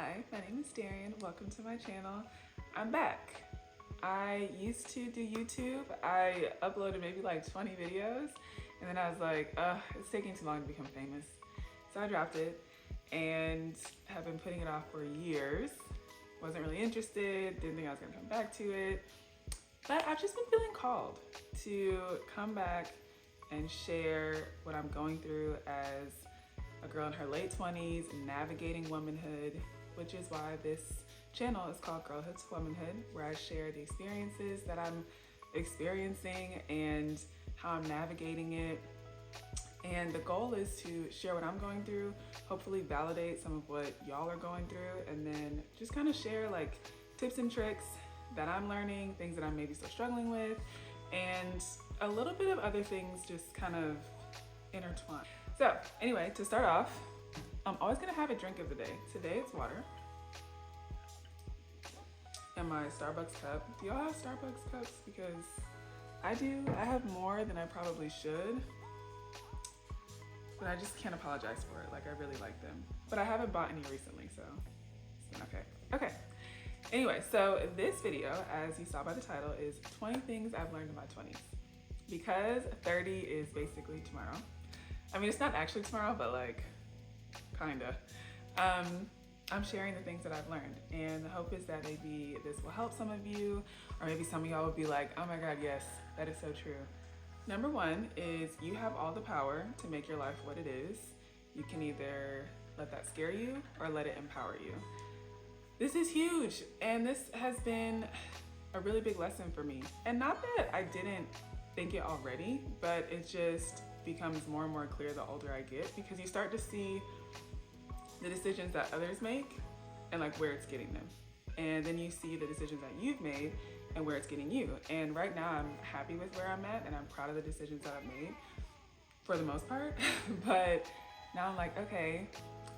Hi, my name is Darian. Welcome to my channel. I'm back. I used to do YouTube. I uploaded maybe like 20 videos and then I was like, it's taking too long to become famous. So I dropped it and have been putting it off for years. Wasn't really interested, didn't think I was gonna come back to it. But I've just been feeling called to come back and share what I'm going through as a girl in her late 20s, navigating womanhood, which is why this channel is called Girlhood to Womanhood, where I share the experiences that I'm experiencing and how I'm navigating it. And the goal is to share what I'm going through, hopefully validate some of what y'all are going through, and then just kind of share like tips and tricks that I'm learning, things that I'm maybe still struggling with, and a little bit of other things just kind of intertwined. So anyway, to start off, I'm always gonna have a drink of the day. Today it's water. And my Starbucks cup. Do y'all have Starbucks cups? Because I do. I have more than I probably should. But I just can't apologize for it. Like, I really like them. But I haven't bought any recently, so it's been okay. Okay. Anyway, so this video, as you saw by the title, is 20 things I've learned in my 20s. Because 30 is basically tomorrow. I mean, it's not actually tomorrow, but like, kinda. I'm sharing the things that I've learned, and the hope is that maybe this will help some of you, or maybe some of y'all will be like, oh my God, yes, that is so true. Number one is you have all the power to make your life what it is. You can either let that scare you or let it empower you. This is huge, and this has been a really big lesson for me. And not that I didn't think it already, but it just becomes more and more clear the older I get, because you start to see the decisions that others make and like where it's getting them. And then you see the decisions that you've made and where it's getting you. And right now I'm happy with where I'm at and I'm proud of the decisions that I've made for the most part. But now I'm like, okay,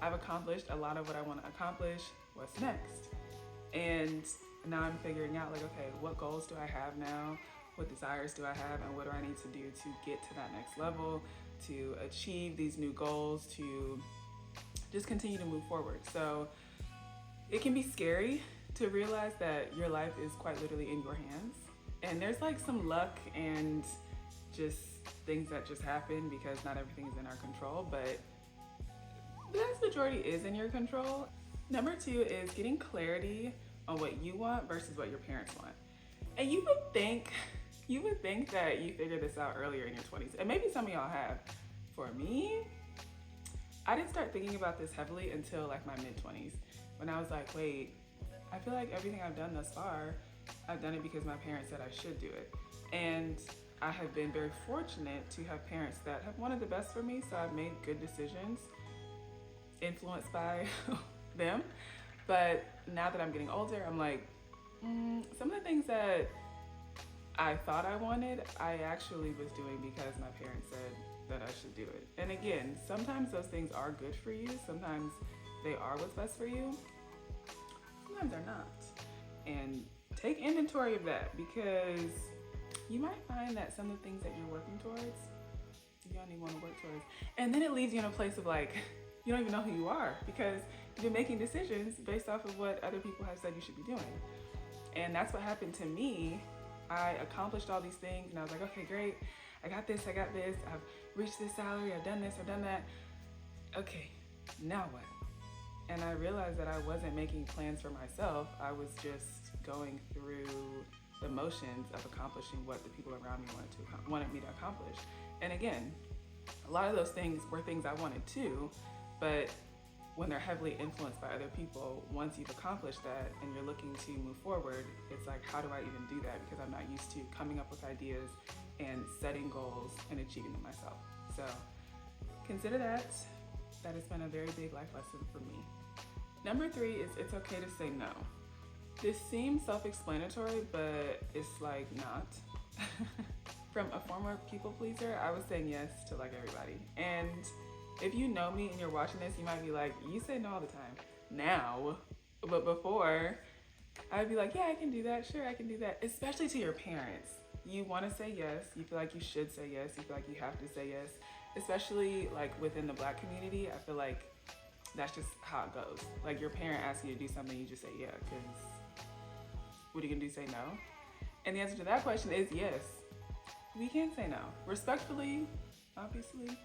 I've accomplished a lot of what I want to accomplish. What's next? And now I'm figuring out like, okay, what goals do I have now? What desires do I have, and what do I need to do to get to that next level, to achieve these new goals, to just continue to move forward. So it can be scary to realize that your life is quite literally in your hands. And there's like some luck and just things that just happen because not everything is in our control, but the vast majority is in your control. Number two is getting clarity on what you want versus what your parents want. And you would think that you figured this out earlier in your 20s, and maybe some of y'all have. For me, I didn't start thinking about this heavily until like my mid-20s, when I was like, wait, I feel like everything I've done thus far, I've done it because my parents said I should do it. And I have been very fortunate to have parents that have wanted the best for me, so I've made good decisions influenced by them. But now that I'm getting older, I'm like, some of the things that I thought I wanted, I actually was doing because my parents said that I should do it. And again, sometimes those things are good for you. Sometimes they are what's best for you. Sometimes they're not. And take inventory of that, because you might find that some of the things that you're working towards, you don't even want to work towards. And then it leaves you in a place of like, you don't even know who you are, because you've been making decisions based off of what other people have said you should be doing. And that's what happened to me. I accomplished all these things and I was like, okay, great. I got this, I've reached this salary, I've done this, I've done that. Okay, now what? And I realized that I wasn't making plans for myself. I was just going through the motions of accomplishing what the people around me wanted me to accomplish. And again, a lot of those things were things I wanted too, but when they're heavily influenced by other people, once you've accomplished that and you're looking to move forward, it's like, how do I even do that? Because I'm not used to coming up with ideas and setting goals and achieving them myself. So consider that. That has been a very big life lesson for me. Number three is it's okay to say no. This seems self-explanatory, but it's like not. From a former people pleaser, I was saying yes to like everybody. And if you know me and you're watching this, you might be like, you say no all the time now, but before I'd be like, yeah, I can do that. Sure, I can do that. Especially to your parents. You want to say yes. You feel like you should say yes. You feel like you have to say yes. Especially like within the Black community, I feel like that's just how it goes. Like your parent asks you to do something, you just say yeah, because what are you gonna do, say no? And the answer to that question is yes. We can say no, respectfully, obviously,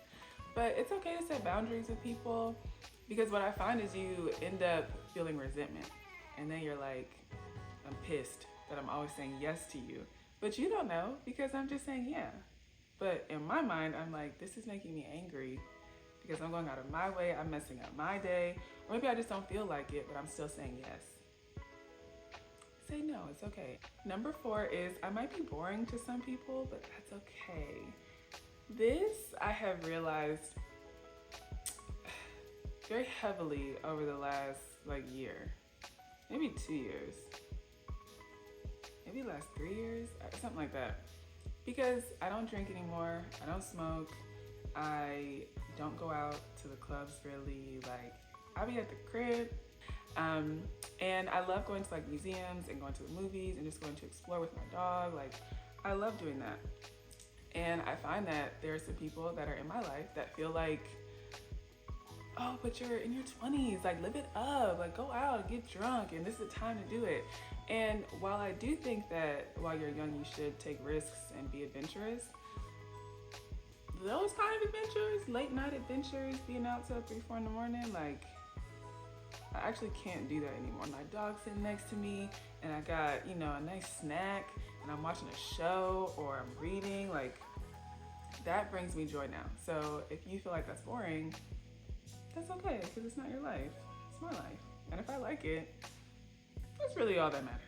but it's okay to set boundaries with people, because what I find is you end up feeling resentment, and then you're like, I'm pissed that I'm always saying yes to you, but you don't know because I'm just saying yeah. But in my mind, I'm like, this is making me angry because I'm going out of my way, I'm messing up my day, or maybe I just don't feel like it, but I'm still saying yes. Say no, it's okay. Number 4 is, I might be boring to some people, but that's okay. This I have realized very heavily over the last year, maybe 2 years, maybe last 3 years, something like that. Because I don't drink anymore, I don't smoke, I don't go out to the clubs really, I'll be at the crib. And I love going to museums and going to the movies and just going to explore with my dog. I love doing that. And I find that there are some people that are in my life that feel like, oh, but you're in your 20s, live it up, go out, get drunk, and this is the time to do it. And while I do think that while you're young, you should take risks and be adventurous, those kind of adventures, late night adventures, being out till 3, 4 in the morning, I actually can't do that anymore. My dog's sitting next to me and I got, a nice snack and I'm watching a show or I'm reading, that brings me joy now. So if you feel like that's boring, that's okay, because it's not your life, it's my life. And if I like it, that's really all that matters.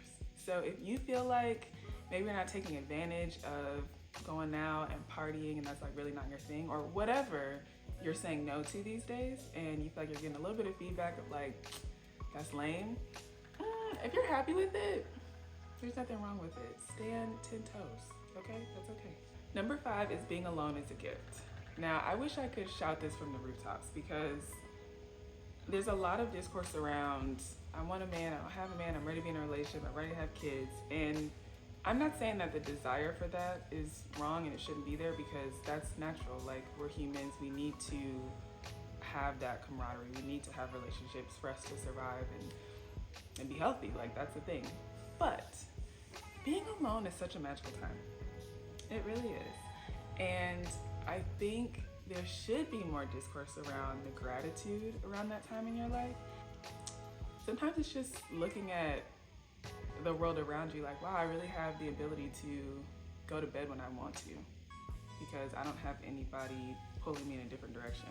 So if you feel like maybe you're not taking advantage of going out and partying and that's really not your thing, or whatever you're saying no to these days, and you feel like you're getting a little bit of feedback of that's lame, if you're happy with it, there's nothing wrong with it. Stand 10 toes, okay? That's okay. Number 5 is being alone is a gift. Now, I wish I could shout this from the rooftops, because there's a lot of discourse around, I want a man, I don't have a man, I'm ready to be in a relationship, I'm ready to have kids. And I'm not saying that the desire for that is wrong and it shouldn't be there, because that's natural. We're humans, we need to have that camaraderie, we need to have relationships for us to survive and be healthy. That's the thing. But being alone is such a magical time. It really is. And I think there should be more discourse around the gratitude around that time in your life. Sometimes it's just looking at the world around you wow, I really have the ability to go to bed when I want to, because I don't have anybody pulling me in a different direction.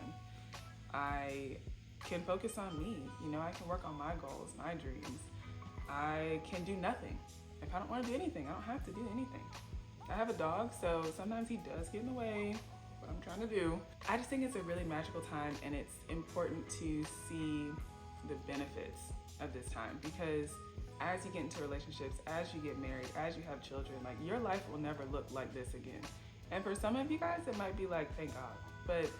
I can focus on me, I can work on my goals, my dreams. I can do nothing. If I don't want to do anything, I don't have to do anything. I have a dog, so sometimes he does get in the way of what I'm trying to do. I just think it's a really magical time, and it's important to see the benefits of this time, because as you get into relationships, as you get married, as you have children, your life will never look like this again. And for some of you guys, it might be thank God. But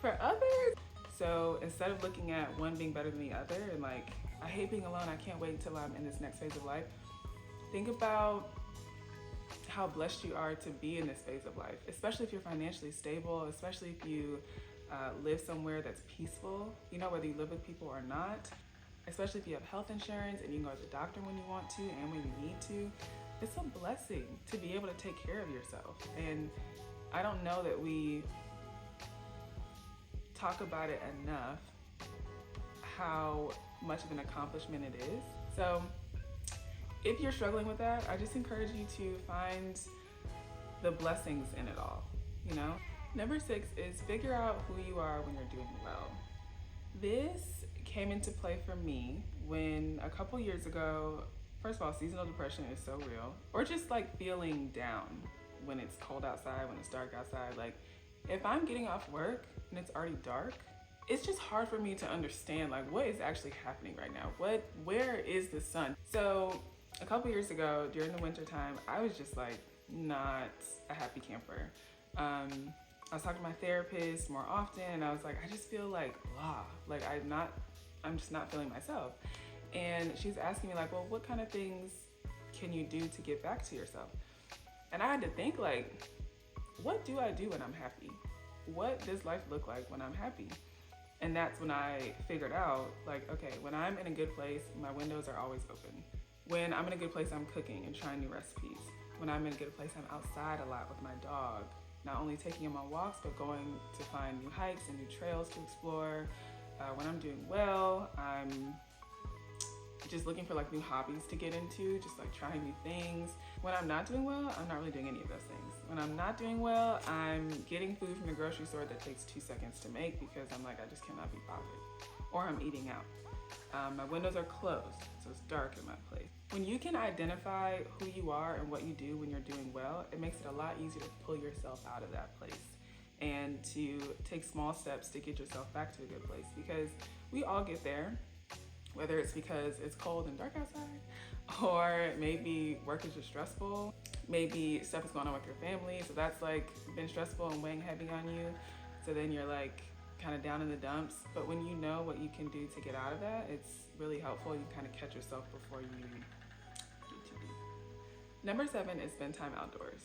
for others, so instead of looking at one being better than the other and I hate being alone, I can't wait until I'm in this next phase of life, think about how blessed you are to be in this phase of life, especially if you're financially stable, especially if you live somewhere that's peaceful, whether you live with people or not, especially if you have health insurance and you can go to the doctor when you want to and when you need to. It's a blessing to be able to take care of yourself. And I don't know that we talk about it enough, how much of an accomplishment it is. So if you're struggling with that, I just encourage you to find the blessings in it all, Number 6 is figure out who you are when you're doing well. This came into play for me when a couple years ago, first of all, seasonal depression is so real, or just feeling down when it's cold outside, when it's dark outside. If I'm getting off work and it's already dark, it's just hard for me to understand what is actually happening right now. Where is the sun? So a couple years ago during the winter time, I was just not a happy camper. I was talking to my therapist more often, and I was I just feel blah. I'm just not feeling myself. And she's asking me well, what kind of things can you do to get back to yourself? And I had to think what do I do when I'm happy? What does life look like when I'm happy? And that's when I figured out, like, okay, when I'm in a good place, my windows are always open. When I'm in a good place, I'm cooking and trying new recipes. When I'm in a good place, I'm outside a lot with my dog, not only taking him on walks, but going to find new hikes and new trails to explore. When I'm doing well, I'm just looking for like new hobbies to get into, just like trying new things. When I'm not doing well, I'm not really doing any of those things. When I'm not doing well, I'm getting food from the grocery store that takes 2 seconds to make because I'm like, I just cannot be bothered. Or I'm eating out. My windows are closed, so it's dark in my place. When you can identify who you are and what you do when you're doing well, it makes it a lot easier to pull yourself out of that place and to take small steps to get yourself back to a good place, because we all get there, whether it's because it's cold and dark outside, or maybe work is just stressful, maybe stuff is going on with your family, so that's like been stressful and weighing heavy on you, so then you're like kind of down in the dumps. But when you know what you can do to get out of that, it's really helpful. You kind of catch yourself before you get too deep. Number 7 is spend time outdoors.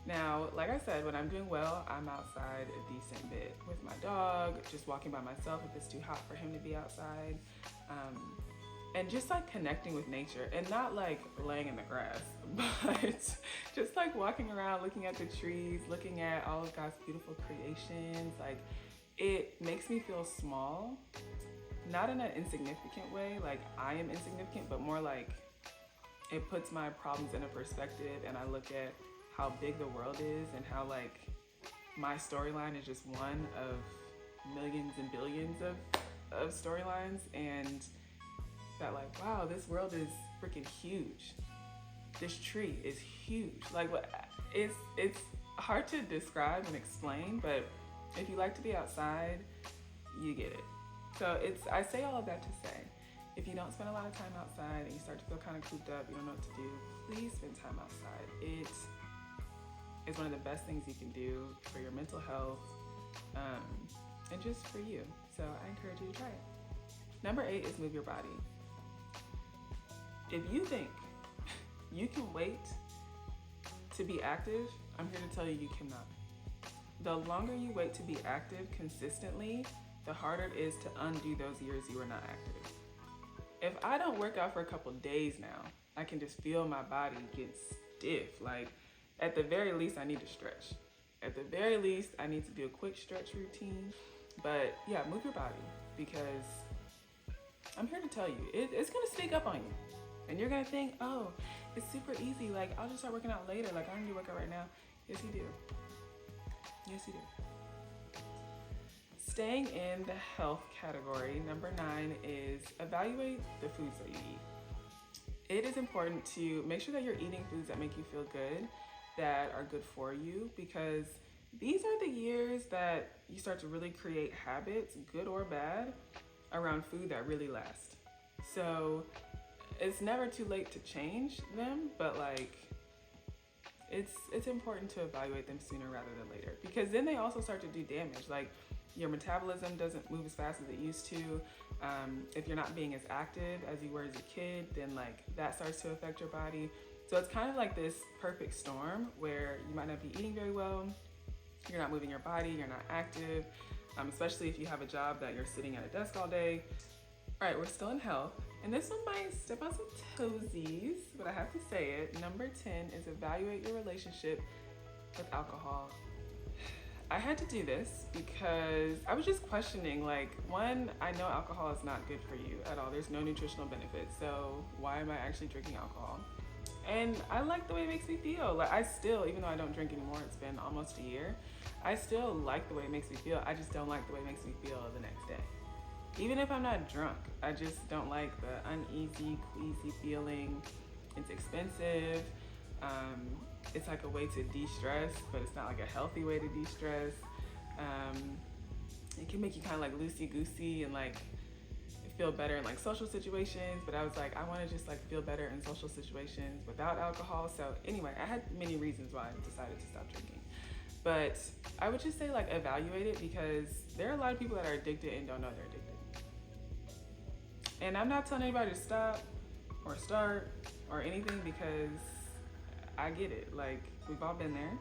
Now, like I said, when I'm doing well, I'm outside a decent bit with my dog, just walking by myself if it's too hot for him to be outside, and just like connecting with nature, and not like laying in the grass, but just like walking around, looking at the trees, looking at all of God's beautiful creations. Like, it makes me feel small, not in an insignificant way, like I am insignificant, but more like it puts my problems in a perspective, and I look at how big the world is and how like my storyline is just one of millions and billions of storylines, and that like, wow, this world is freaking huge. This tree is huge. Like, what? It's hard to describe and explain, but if you like to be outside, you get it. So I say all of that to say, if you don't spend a lot of time outside and you start to feel kind of cooped up, you don't know what to do, please spend time outside. It is one of the best things you can do for your mental health, and just for you. So I encourage you to try it. Number 8 is move your body. If you think you can wait to be active, I'm here to tell you, you cannot. The longer you wait to be active consistently, the harder it is to undo those years you were not active. If I don't work out for a couple days now, I can just feel my body get stiff. Like, at the very least, I need to stretch. At the very least, I need to do a quick stretch routine. But yeah, move your body, because I'm here to tell you, it's gonna sneak up on you. And you're gonna think, oh, it's super easy. Like, I'll just start working out later. Like, I don't need to work out right now. Yes, you do. Yes, you do. Staying in the health category, number 9 is evaluate the foods that you eat. It is important to make sure that you're eating foods that make you feel good, that are good for you, because these are the years that you start to really create habits, good or bad, around food that really last. So it's never too late to change them, but like, it's important to evaluate them sooner rather than later, because then they also start to do damage. Like, your metabolism doesn't move as fast as it used to. If you're not being as active as you were as a kid, then like that starts to affect your body. So it's kind of like this perfect storm where you might not be eating very well, you're not moving your body, you're not active, especially if you have a job that you're sitting at a desk all day. All right, we're still in health, and this one might step on some toesies, but I have to say it. Number 10 is evaluate your relationship with alcohol. I had to do this because I was just questioning, like, one, I know alcohol is not good for you at all. There's no nutritional benefits, so why am I actually drinking alcohol? And I like the way it makes me feel. Like, I still, even though I don't drink anymore, it's been almost a year, I still like the way it makes me feel. I just don't like the way it makes me feel the next day. Even if I'm not drunk, I just don't like the uneasy, queasy feeling. It's expensive. It's like a way to de-stress, but it's not like a healthy way to de-stress. It can make you kind of like loosey-goosey and like feel better in like social situations, but I was like, I want to just like feel better in social situations without alcohol. So anyway, I had many reasons why I decided to stop drinking. But I would just say, like, evaluate it, because there are a lot of people that are addicted and don't know they're addicted. And I'm not telling anybody to stop or start or anything, because I get it. Like, we've all been there.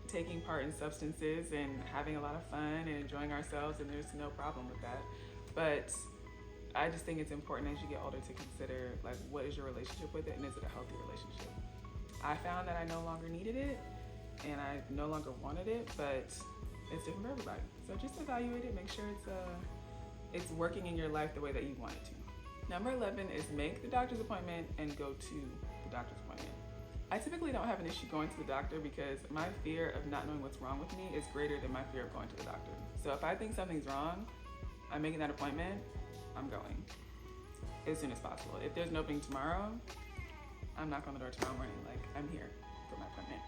taking part in substances and having a lot of fun and enjoying ourselves, and there's no problem with that. But I just think it's important as you get older to consider, like, what is your relationship with it, and is it a healthy relationship? I found that I no longer needed it and I no longer wanted it, but it's different for everybody. So just evaluate it, make sure it's working in your life the way that you want it to. Number 11 is make the doctor's appointment and go to the doctor's appointment. I typically don't have an issue going to the doctor because my fear of not knowing what's wrong with me is greater than my fear of going to the doctor. So if I think something's wrong, I'm making that appointment, I'm going as soon as possible. If there's an opening tomorrow, I'm knocking on the door tomorrow morning, like, I'm here for my appointment.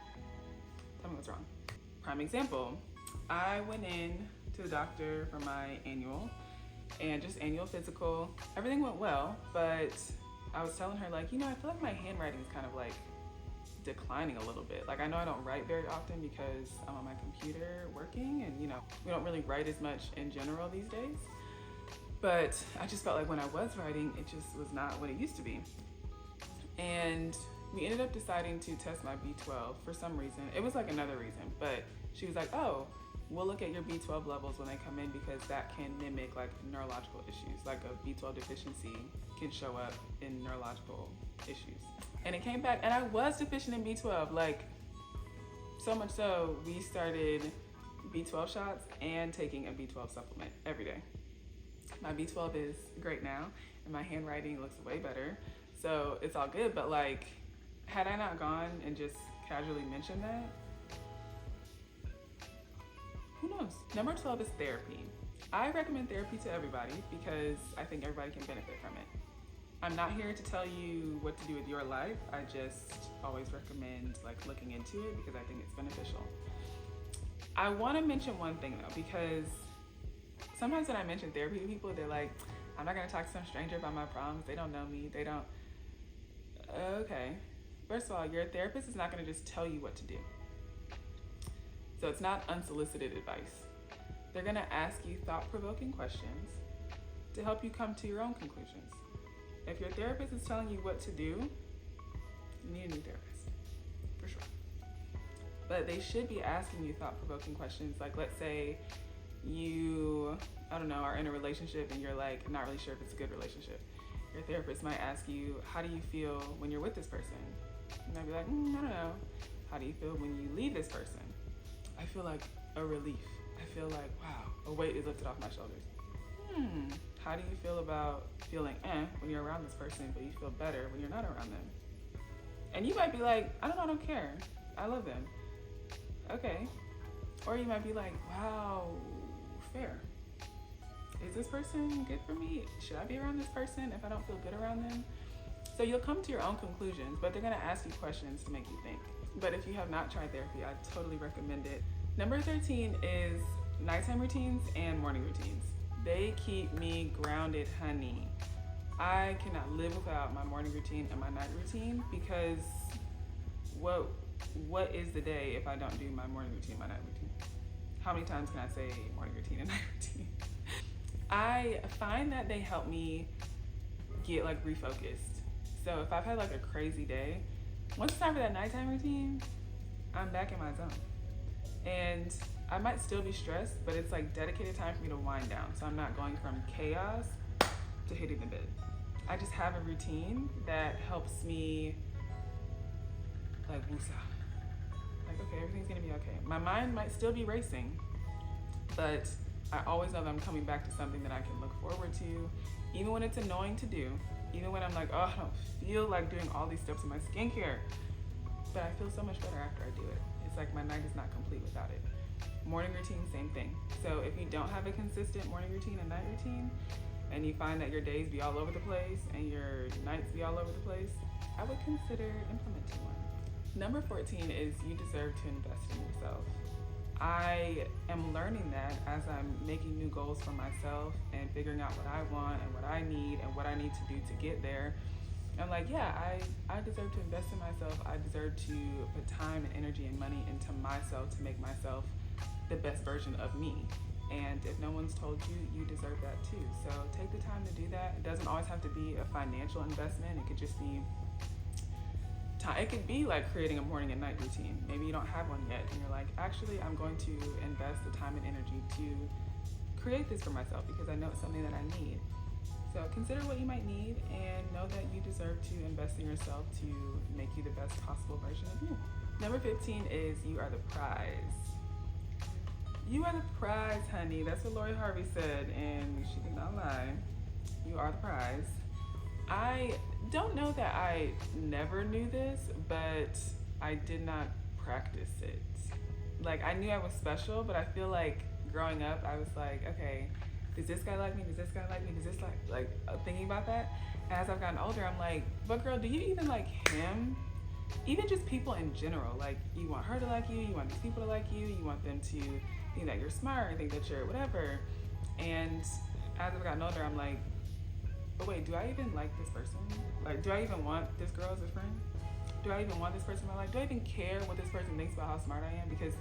Tell me what's wrong. Prime example, I went in to the doctor for my annual physical. Everything went well, but I was telling her, like, I feel like my handwriting is kind of like declining a little bit. Like, I know I don't write very often because I'm on my computer working, and we don't really write as much in general these days. But I just felt like when I was writing, it just was not what it used to be. And we ended up deciding to test my B12 for some reason. It was like another reason, but she was like, oh, we'll look at your B12 levels when they come in because that can mimic like neurological issues. Like a B12 deficiency can show up in neurological issues. And it came back and I was deficient in B12, like so much so we started B12 shots and taking a B12 supplement every day. My B12 is great now and my handwriting looks way better. So it's all good, but like, had I not gone and just casually mentioned that, who knows? Number 12 is therapy. I recommend therapy to everybody because I think everybody can benefit from it. I'm not here to tell you what to do with your life. I just always recommend like looking into it because I think it's beneficial. I want to mention one thing though, because sometimes when I mention therapy to people, they're like, I'm not going to talk to some stranger about my problems. They don't know me. They don't. Okay. First of all, your therapist is not going to just tell you what to do. So it's not unsolicited advice. They're going to ask you thought-provoking questions to help you come to your own conclusions. If your therapist is telling you what to do, you need a new therapist, for sure. But they should be asking you thought-provoking questions. Like, let's say you, are in a relationship and you're like, not really sure if it's a good relationship. Your therapist might ask you, how do you feel when you're with this person? You might be like, I don't know. How do you feel when you leave this person? I feel like a relief. I feel like, wow, a weight is lifted off my shoulders. How do you feel about feeling when you're around this person, but you feel better when you're not around them? And you might be like, I don't care. I love them. Okay. Or you might be like, wow, fair. Is this person good for me? Should I be around this person if I don't feel good around them? So you'll come to your own conclusions, but they're gonna ask you questions to make you think. But if you have not tried therapy, I totally recommend it. Number 13 is nighttime routines and morning routines. They keep me grounded, honey. I cannot live without my morning routine and my night routine because what is the day if I don't do my morning routine, my night routine? How many times can I say morning routine and night routine? I find that they help me get like refocused. So if I've had like a crazy day, once it's time for that nighttime routine, I'm back in my zone. And I might still be stressed, but it's like dedicated time for me to wind down. So I'm not going from chaos to hitting the bed. I just have a routine that helps me like woosah. Like, okay, everything's gonna be okay. My mind might still be racing, but I always know that I'm coming back to something that I can look forward to, even when it's annoying to do, even when I'm like, oh, I don't feel like doing all these steps in my skincare, but I feel so much better after I do it. It's like my night is not complete without it. Morning routine, same thing. So if you don't have a consistent morning routine and night routine, and you find that your days be all over the place and your nights be all over the place, I would consider implementing one. Number 14 is you deserve to invest in yourself. I am learning that as I'm making new goals for myself and figuring out what I want and what I need and what I need to do to get there. I'm like, yeah, I deserve to invest in myself. I deserve to put time and energy and money into myself to make myself the best version of me. And if no one's told you, you deserve that too. So take the time to do that. It doesn't always have to be a financial investment. It could just be time. It could be like creating a morning and night routine. Maybe you don't have one yet and you're like, actually, I'm going to invest the time and energy to create this for myself because I know it's something that I need. So consider what you might need and know that you deserve to invest in yourself to make you the best possible version of you. Number 15 is you are the prize. You are the prize, honey. That's what Lori Harvey said, and she did not lie. You are the prize. I don't know that I never knew this, but I did not practice it. Like, I knew I was special, but I feel like growing up, I was like, okay, does this guy like me? Does this guy like me? Does this like thinking about that? And as I've gotten older, I'm like, but girl, do you even like him? Even just people in general, like you want her to like you, you want these people to like you, you want them to think that you're smart, think that you're whatever. And as I've gotten older, I'm like, but wait, do I even like this person? Like, do I even want this girl as a friend? Do I even want this person in my life? Do I even care what this person thinks about how smart I am? Because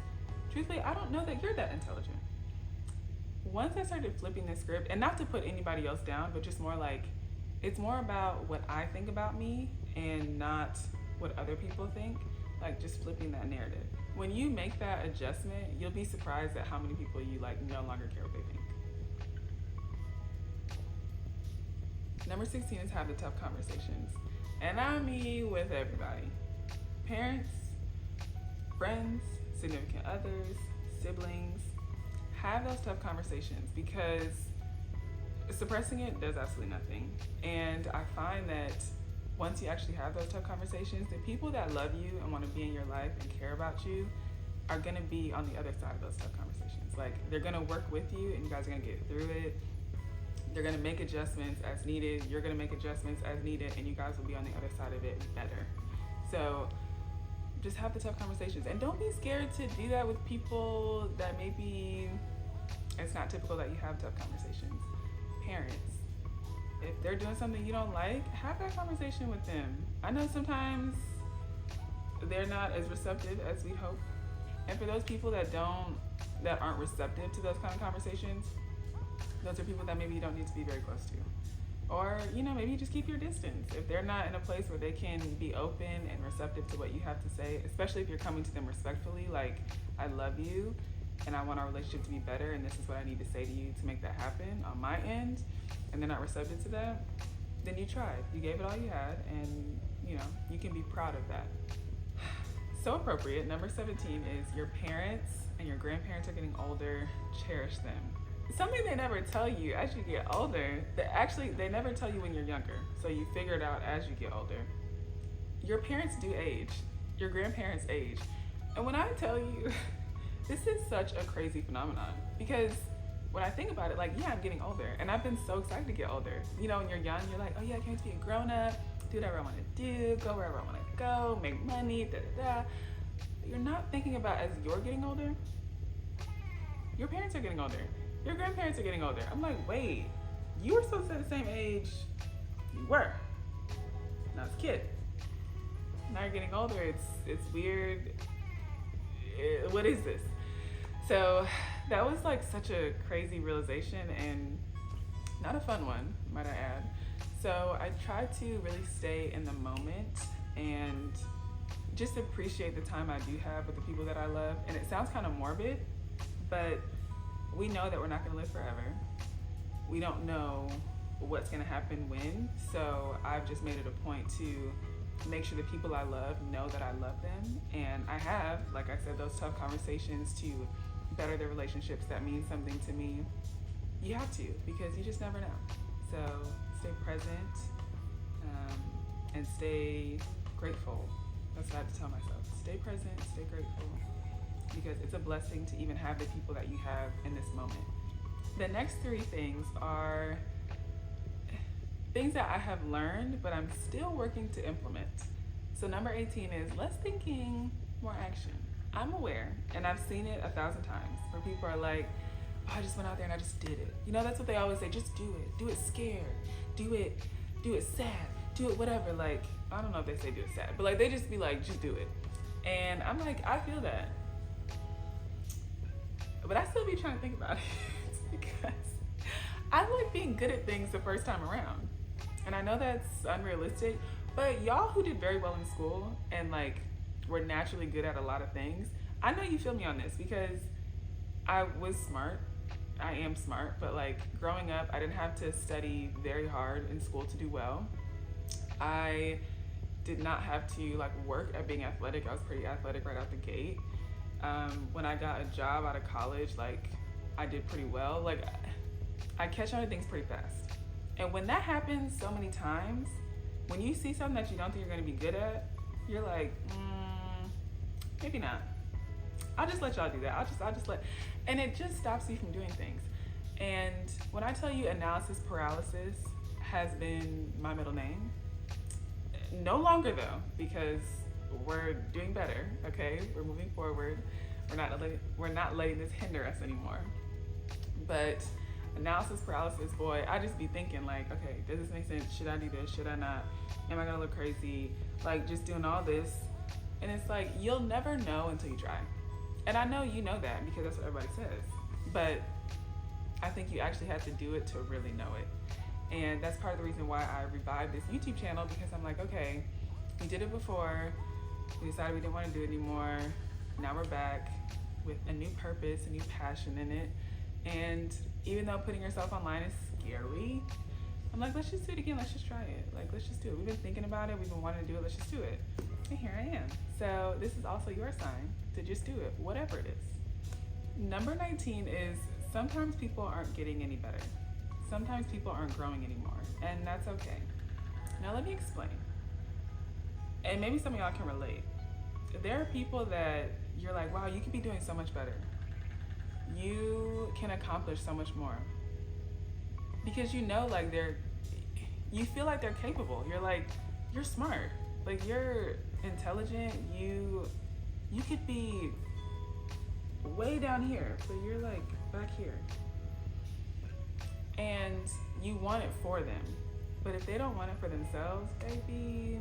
truthfully, I don't know that you're that intelligent. Once I started flipping the script, and not to put anybody else down, but just more like, it's more about what I think about me and not what other people think, like just flipping that narrative. When you make that adjustment, you'll be surprised at how many people you like no longer care what they think. Number 16 is have the tough conversations. And I mean with everybody. Parents, friends, significant others, siblings. Have those tough conversations because suppressing it does absolutely nothing. And I find that once you actually have those tough conversations, the people that love you and want to be in your life and care about you are going to be on the other side of those tough conversations. Like, they're going to work with you and you guys are going to get through it. They're going to make adjustments as needed. You're going to make adjustments as needed, and you guys will be on the other side of it better. So just have the tough conversations, and don't be scared to do that with people that maybe it's not typical that you have tough conversations. Parents, if they're doing something you don't like, have that conversation with them. I know sometimes they're not as receptive as we hope, and for those people that aren't receptive to those kind of conversations, those are people that maybe you don't need to be very close to. Or, maybe you just keep your distance. If they're not in a place where they can be open and receptive to what you have to say, especially if you're coming to them respectfully, like, I love you and I want our relationship to be better and this is what I need to say to you to make that happen on my end, and they're not receptive to that, then you tried. You gave it all you had, and, you can be proud of that. So appropriate. Number 17 is your parents and your grandparents are getting older. Cherish them. Something they never tell you as you get older, they never tell you when you're younger, so you figure it out as you get older. Your parents do age, your grandparents age. And when I tell you, this is such a crazy phenomenon, because when I think about it, like, yeah, I'm getting older, and I've been so excited to get older. When you're young, you're like, oh yeah, I can't be a grown up, do whatever I want to do, go wherever I want to go, make money, da. But you're not thinking about as you're getting older, your parents are getting older. Your grandparents are getting older. I'm like, wait, you were supposed to be the same age you were when I was a kid. Now you're getting older. It's weird. What is this? So that was like such a crazy realization and not a fun one, might I add. So I try to really stay in the moment and just appreciate the time I do have with the people that I love. And it sounds kind of morbid, but we know that we're not going to live forever. We don't know what's going to happen when, so I've just made it a point to make sure the people I love know that I love them, and I have, like I said, those tough conversations to better their relationships that mean something to me. You have to, because you just never know. So stay present and stay grateful. That's what I have to tell myself. Stay present, stay grateful, because it's a blessing to even have the people that you have in this moment. The next 3 things are things that I have learned, but I'm still working to implement. So number 18 is less thinking, more action. I'm aware, and I've seen it 1,000 times, where people are like, oh, I just went out there and I just did it. That's what they always say, just do it. Do it scared. Do it sad. Do it whatever. Like, I don't know if they say do it sad, but like they just be like, just do it. And I'm like, I feel that. But I still be trying to think about it because I like being good at things the first time around. And I know that's unrealistic, But y'all who did very well in school and like were naturally good at a lot of things, I know you feel me on this because I was smart. I am smart, but like growing up, I didn't have to study very hard in school to do well. I did not have to like work at being athletic. I was pretty athletic right out the gate. When I got a job out of college, like I did pretty well. Like I catch on to things pretty fast. And when that happens so many times, when you see something that you don't think you're gonna be good at, you're like, maybe not. I'll just let y'all do that. I'll just let, and it just stops you from doing things. And when I tell you analysis paralysis has been my middle name, no longer though, because we're doing better, okay? We're moving forward. We're not letting this hinder us anymore. But analysis paralysis, boy, I just be thinking like, okay, does this make sense? Should I do this? Should I not? Am I gonna look crazy? Like just doing all this. And it's like, you'll never know until you try. And I know you know that because that's what everybody says. But I think you actually have to do it to really know it. And that's part of the reason why I revived this YouTube channel, because I'm like, okay, we did it before. We decided we didn't want to do it anymore. Now we're back with a new purpose, a new passion in it. And even though putting yourself online is scary, I'm like, let's just do it again. Let's just try it. Like, let's just do it. We've been thinking about it. We've been wanting to do it. Let's just do it. And here I am. So this is also your sign to just do it, whatever it is. Number 19 is sometimes people aren't getting any better. Sometimes people aren't growing anymore, and that's okay. Now let me explain. And maybe some of y'all can relate. There are people that you're like, wow, you could be doing so much better. You can accomplish so much more. Because you know, like you feel like they're capable. You're like, you're smart. Like you're intelligent. You could be way down here, but you're like back here. And you want it for them. But if they don't want it for themselves, baby,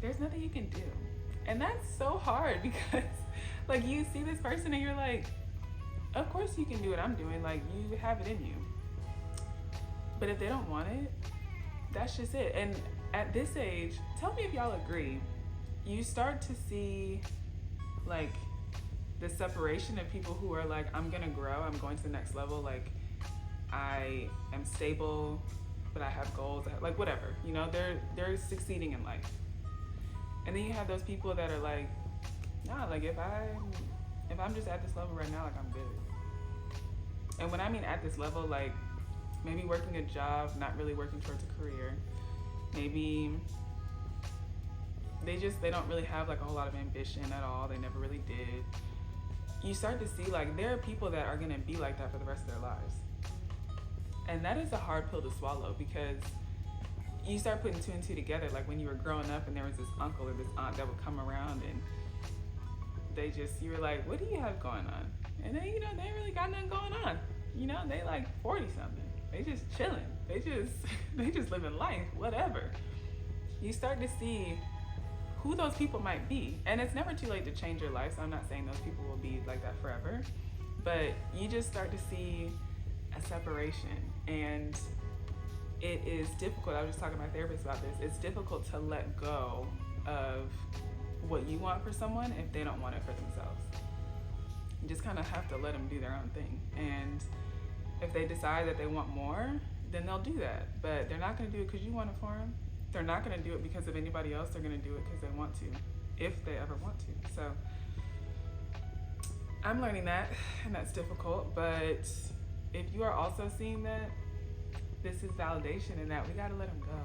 there's nothing you can do. And that's so hard because like you see this person and you're like, of course you can do what I'm doing. Like you have it in you. But if they don't want it, that's just it. And at this age, tell me if y'all agree, you start to see like the separation of people who are like, I'm gonna grow, I'm going to the next level. Like I am stable, but I have goals, like whatever, you know, they're succeeding in life. And then you have those people that are like, nah, like if I'm just at this level right now, like I'm good. And when I mean at this level, like maybe working a job, not really working towards a career. Maybe they don't really have like a whole lot of ambition at all. They never really did. You start to see like there are people that are gonna be like that for the rest of their lives. And that is a hard pill to swallow because you start putting two and two together. Like when you were growing up and there was this uncle or this aunt that would come around and you were like, what do you have going on? And then, you know, they ain't really got nothing going on. You know, they like 40 something. They just chilling. They just living life, whatever. You start to see who those people might be. And it's never too late to change your life. So I'm not saying those people will be like that forever, but you just start to see a separation. And it is difficult. I was just talking to my therapist about this. It's difficult to let go of what you want for someone if they don't want it for themselves. You just kind of have to let them do their own thing. And if they decide that they want more, then they'll do that. But they're not going to do it because you want it for them. They're not going to do it because of anybody else. They're going to do it because they want to, if they ever want to. So I'm learning that, and that's difficult. But if you are also seeing that, this is validation in that we got to let them go.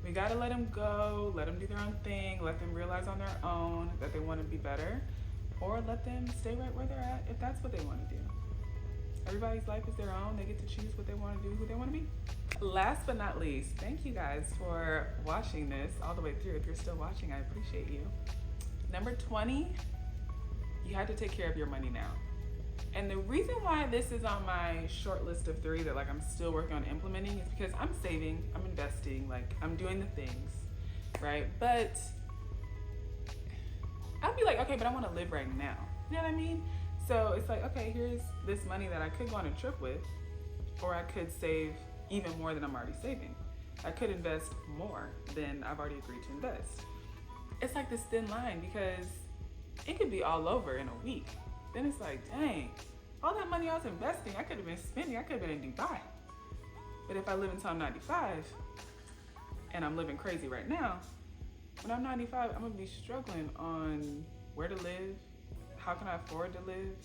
We got to let them go, let them do their own thing, let them realize on their own that they want to be better, or let them stay right where they're at if that's what they want to do. Everybody's life is their own. They get to choose what they want to do, who they want to be. Last but not least, thank you guys for watching this all the way through. If you're still watching, I appreciate you. Number 20, you have to take care of your money now. And the reason why this is on my short list of 3 that like I'm still working on implementing is because I'm saving, I'm investing, like I'm doing the things, right? But I'll be like, okay, but I want to live right now. You know what I mean? So it's like, okay, here's this money that I could go on a trip with, or I could save even more than I'm already saving. I could invest more than I've already agreed to invest. It's like this thin line because it could be all over in a week. Then it's like, dang, all that money I was investing, I could have been spending, I could have been in Dubai. But if I live until I'm 95, and I'm living crazy right now, when I'm 95, I'm gonna be struggling on where to live, how can I afford to live?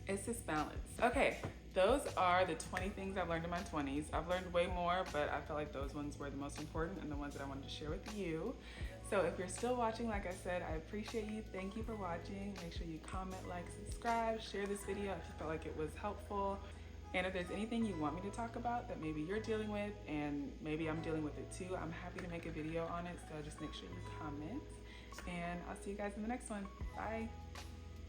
It's this balance. Okay, those are the 20 things I've learned in my 20s. I've learned way more, but I felt like those ones were the most important and the ones that I wanted to share with you. So if you're still watching, like I said, I appreciate you. Thank you for watching. Make sure you comment, like, subscribe, share this video if you felt like it was helpful. And if there's anything you want me to talk about that maybe you're dealing with and maybe I'm dealing with it too, I'm happy to make a video on it. So just make sure you comment. And I'll see you guys in the next one. Bye.